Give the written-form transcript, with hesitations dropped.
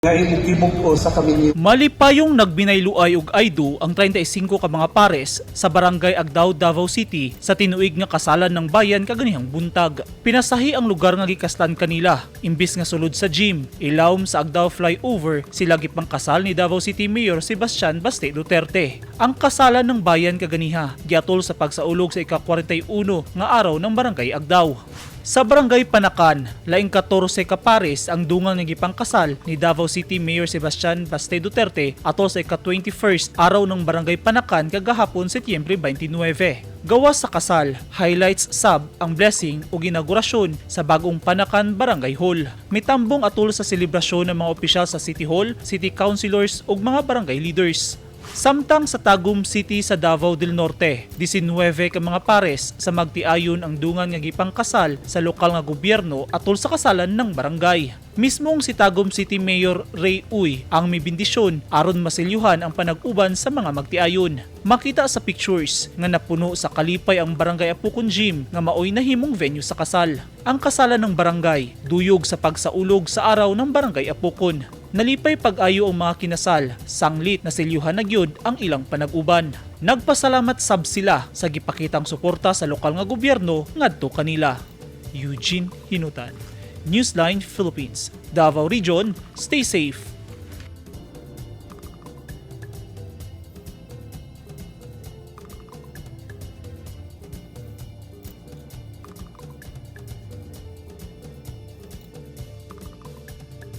Ngayon tibok ko sa kami Malipayong nagbinayluay og aydo ang 35 ka mga pares sa barangay Agdao, Davao City sa tinuig nga kasalan ng bayan kaganihang buntag. Pinasahi ang lugar nga gikaslan kanila imbis nga sulod sa gym. Ilawom sa Agdao flyover sila gipang kasal ni Davao City Mayor Sebastian Baste Duterte. Ang kasalan ng bayan kaganiha giatol sa pagsaulog sa ika-41 nga araw ng barangay Agdao. Sa barangay Panakan, laing 14 ka pares ang dungang nga gipangkasal ni Davao City Mayor Sebastian Baste Duterte atol sa ika-21st araw ng barangay Panakan kagahapon Setyembre 29. Gawas sa kasal, highlights sab ang blessing o inaugurasyon sa bagong Panakan Barangay Hall. Mitambong atol sa selebrasyon ng mga opisyal sa City Hall, City Councilors ug mga barangay leaders. Samtang sa Tagum City sa Davao del Norte, 19 ka mga pares sa magtiayon ang dungan nga gipangkasal sa lokal nga gobyerno atol sa kasalan ng barangay. Mismong si Tagum City Mayor Ray Uy ang may bendisyon aron masilyuhan ang panag-uban sa mga magtiayon. Makita sa pictures nga napuno sa kalipay ang barangay Apukon Gym nga maoy nahimong venue sa kasal. Ang kasalan ng barangay duyog sa pagsaulog sa araw ng barangay Apukon. Nalipay pag-ayo ang mga kinasal, sanglit na silyuhan na gyud ang ilang panag-uban. Nagpasalamat sab sila sa gipakitang suporta sa lokal nga gobyerno ngadto kanila. Eugene Hinutan, Newsline Philippines, Davao Region, stay safe.